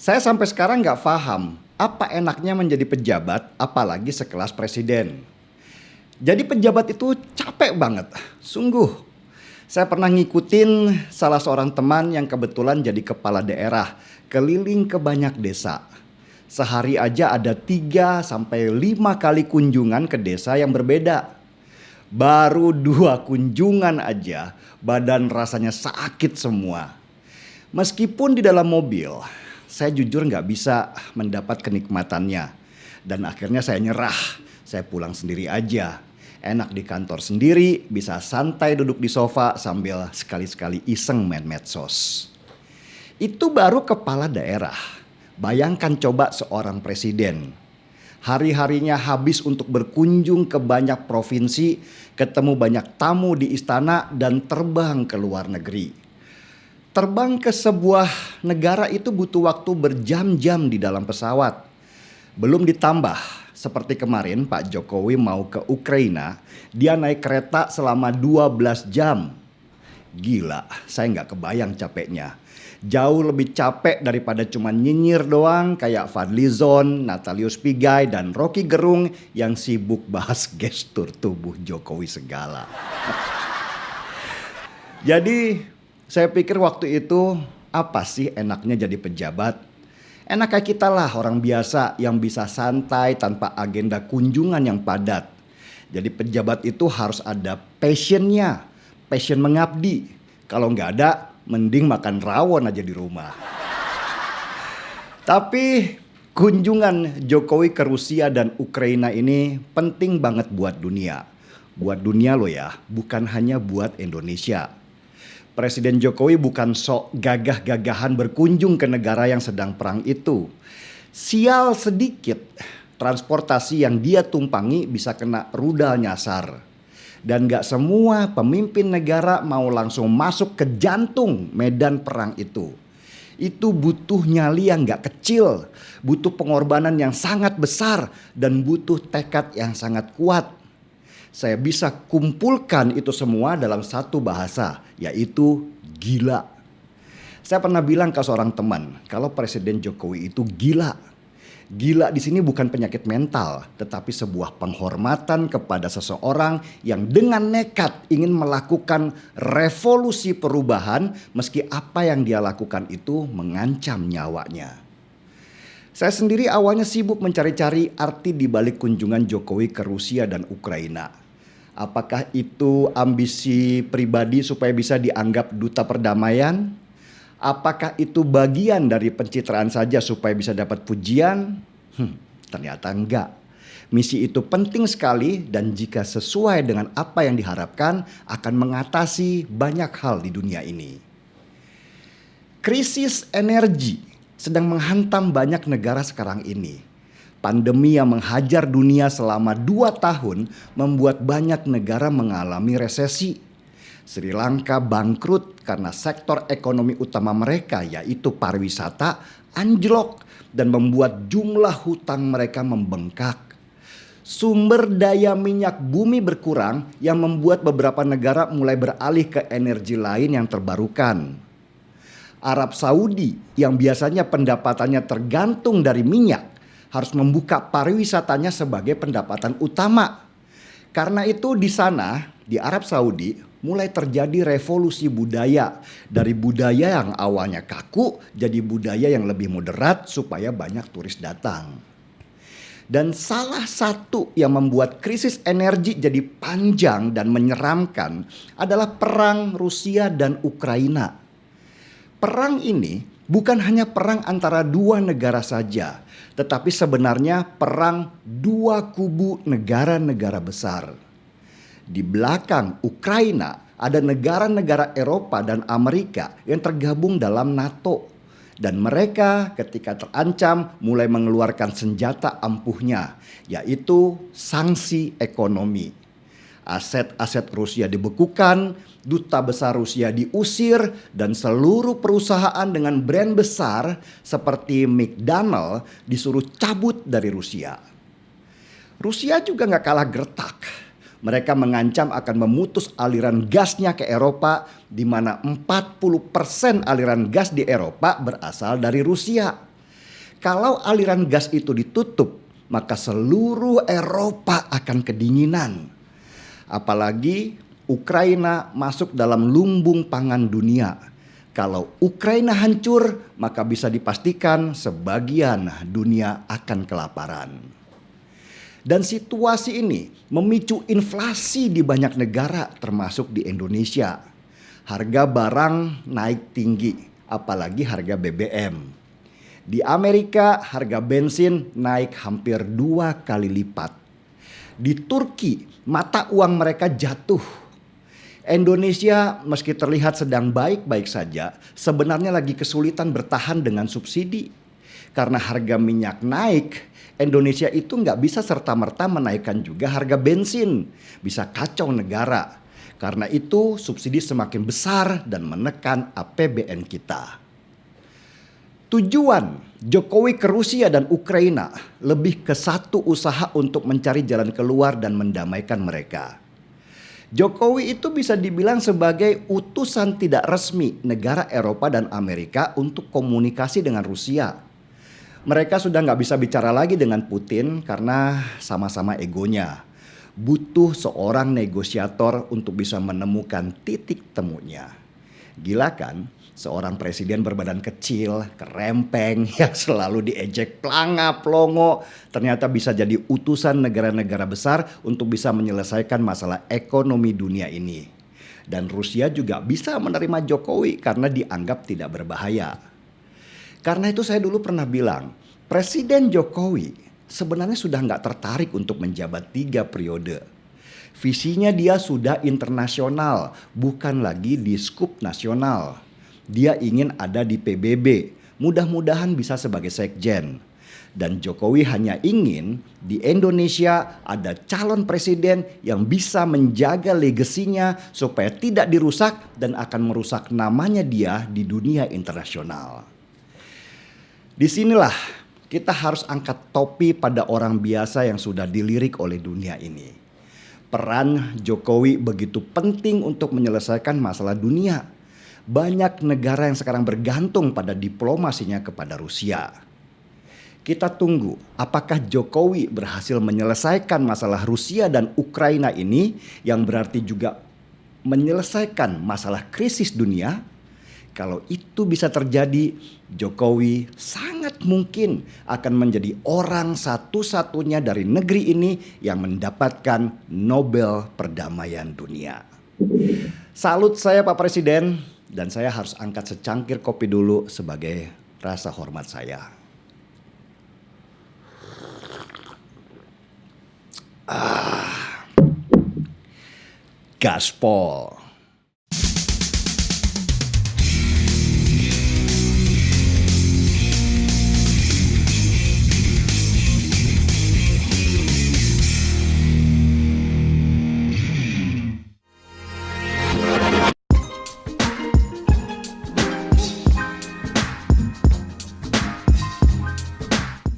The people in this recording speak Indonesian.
Saya sampai sekarang nggak paham apa enaknya menjadi pejabat, apalagi sekelas presiden. Jadi pejabat itu capek banget, sungguh. Saya pernah ngikutin salah seorang teman yang kebetulan jadi kepala daerah, keliling ke banyak desa. Sehari aja ada 3 sampai 5 kali kunjungan ke desa yang berbeda. Baru 2 kunjungan aja, badan rasanya sakit semua. Meskipun di dalam mobil, saya jujur nggak bisa mendapat kenikmatannya. Dan akhirnya saya nyerah, saya pulang sendiri aja. Enak di kantor sendiri, bisa santai duduk di sofa sambil sekali-sekali iseng main medsos. Itu baru kepala daerah. Bayangkan coba seorang presiden. Hari-harinya habis untuk berkunjung ke banyak provinsi, ketemu banyak tamu di istana dan terbang ke luar negeri. Terbang ke sebuah negara itu butuh waktu berjam-jam di dalam pesawat. Belum ditambah, seperti kemarin Pak Jokowi mau ke Ukraina, dia naik kereta selama 12 jam. Gila, saya nggak kebayang capeknya. Jauh lebih capek daripada cuma nyinyir doang kayak Fadlizon, Natalius Pigai, dan Rocky Gerung yang sibuk bahas gestur tubuh Jokowi segala. Jadi saya pikir waktu itu apa sih enaknya jadi pejabat? Enak kayak kita lah orang biasa yang bisa santai tanpa agenda kunjungan yang padat. Jadi pejabat itu harus ada passionnya, passion mengabdi. Kalau nggak ada, mending makan rawon aja di rumah. Tapi kunjungan Jokowi ke Rusia dan Ukraina ini penting banget buat dunia. Buat dunia loh ya, bukan hanya buat Indonesia. Presiden Jokowi bukan sok gagah-gagahan berkunjung ke negara yang sedang perang itu. Sial sedikit, transportasi yang dia tumpangi bisa kena rudal nyasar. Dan gak semua pemimpin negara mau langsung masuk ke jantung medan perang itu. Itu butuh nyali yang gak kecil, butuh pengorbanan yang sangat besar, dan butuh tekad yang sangat kuat. Saya bisa kumpulkan itu semua dalam satu bahasa, yaitu gila. Saya pernah bilang ke seorang teman, kalau Presiden Jokowi itu gila. Gila di sini bukan penyakit mental, tetapi sebuah penghormatan kepada seseorang yang dengan nekat ingin melakukan revolusi perubahan meski apa yang dia lakukan itu mengancam nyawanya. Saya sendiri awalnya sibuk mencari-cari arti di balik kunjungan Jokowi ke Rusia dan Ukraina. Apakah itu ambisi pribadi supaya bisa dianggap duta perdamaian? Apakah itu bagian dari pencitraan saja supaya bisa dapat pujian? Ternyata enggak. Misi itu penting sekali dan jika sesuai dengan apa yang diharapkan akan mengatasi banyak hal di dunia ini. Krisis energi sedang menghantam banyak negara sekarang ini. Pandemi yang menghajar dunia selama 2 tahun membuat banyak negara mengalami resesi. Sri Lanka bangkrut karena sektor ekonomi utama mereka yaitu pariwisata anjlok dan membuat jumlah hutang mereka membengkak. Sumber daya minyak bumi berkurang yang membuat beberapa negara mulai beralih ke energi lain yang terbarukan. Arab Saudi yang biasanya pendapatannya tergantung dari minyak harus membuka pariwisatanya sebagai pendapatan utama. Karena itu di sana, di Arab Saudi, mulai terjadi revolusi budaya. Dari budaya yang awalnya kaku, jadi budaya yang lebih moderat supaya banyak turis datang. Dan salah satu yang membuat krisis energi jadi panjang dan menyeramkan adalah perang Rusia dan Ukraina. Perang ini bukan hanya perang antara 2 negara saja, tetapi sebenarnya perang 2 kubu negara-negara besar. Di belakang Ukraina ada negara-negara Eropa dan Amerika yang tergabung dalam NATO. Dan mereka ketika terancam mulai mengeluarkan senjata ampuhnya, yaitu sanksi ekonomi. Aset-aset Rusia dibekukan, duta besar Rusia diusir, dan seluruh perusahaan dengan brand besar seperti McDonald disuruh cabut dari Rusia. Rusia juga gak kalah gertak. Mereka mengancam akan memutus aliran gasnya ke Eropa, di mana 40% aliran gas di Eropa berasal dari Rusia. Kalau aliran gas itu ditutup, maka seluruh Eropa akan kedinginan. Apalagi Ukraina masuk dalam lumbung pangan dunia. Kalau Ukraina hancur, maka bisa dipastikan sebagian dunia akan kelaparan. Dan situasi ini memicu inflasi di banyak negara termasuk di Indonesia. Harga barang naik tinggi, apalagi harga BBM. Di Amerika harga bensin naik hampir 2 kali lipat. Di Turki mata uang mereka jatuh. Indonesia meski terlihat sedang baik-baik saja, sebenarnya lagi kesulitan bertahan dengan subsidi. Karena harga minyak naik, Indonesia itu nggak bisa serta-merta menaikkan juga harga bensin. Bisa kacau negara. Karena itu subsidi semakin besar dan menekan APBN kita. Tujuan Jokowi ke Rusia dan Ukraina lebih ke satu usaha untuk mencari jalan keluar dan mendamaikan mereka. Jokowi itu bisa dibilang sebagai utusan tidak resmi negara Eropa dan Amerika untuk komunikasi dengan Rusia. Mereka sudah nggak bisa bicara lagi dengan Putin karena sama-sama egonya. Butuh seorang negosiator untuk bisa menemukan titik temunya. Gila kan? Seorang presiden berbadan kecil, kerempeng, yang selalu diejek pelanga, pelongo, ternyata bisa jadi utusan negara-negara besar untuk bisa menyelesaikan masalah ekonomi dunia ini. Dan Rusia juga bisa menerima Jokowi karena dianggap tidak berbahaya. Karena itu saya dulu pernah bilang, Presiden Jokowi sebenarnya sudah nggak tertarik untuk menjabat 3 periode. Visinya dia sudah internasional, bukan lagi di skup nasional. Dia ingin ada di PBB, mudah-mudahan bisa sebagai sekjen. Dan Jokowi hanya ingin di Indonesia ada calon presiden yang bisa menjaga legasinya supaya tidak dirusak dan akan merusak namanya dia di dunia internasional. Disinilah kita harus angkat topi pada orang biasa yang sudah dilirik oleh dunia ini. Peran Jokowi begitu penting untuk menyelesaikan masalah dunia. Banyak negara yang sekarang bergantung pada diplomasinya kepada Rusia. Kita tunggu apakah Jokowi berhasil menyelesaikan masalah Rusia dan Ukraina ini yang berarti juga menyelesaikan masalah krisis dunia. Kalau itu bisa terjadi, Jokowi sangat mungkin akan menjadi orang satu-satunya dari negeri ini yang mendapatkan Nobel Perdamaian Dunia. Salut saya Pak Presiden. Dan saya harus angkat secangkir kopi dulu sebagai rasa hormat saya. Gaspol.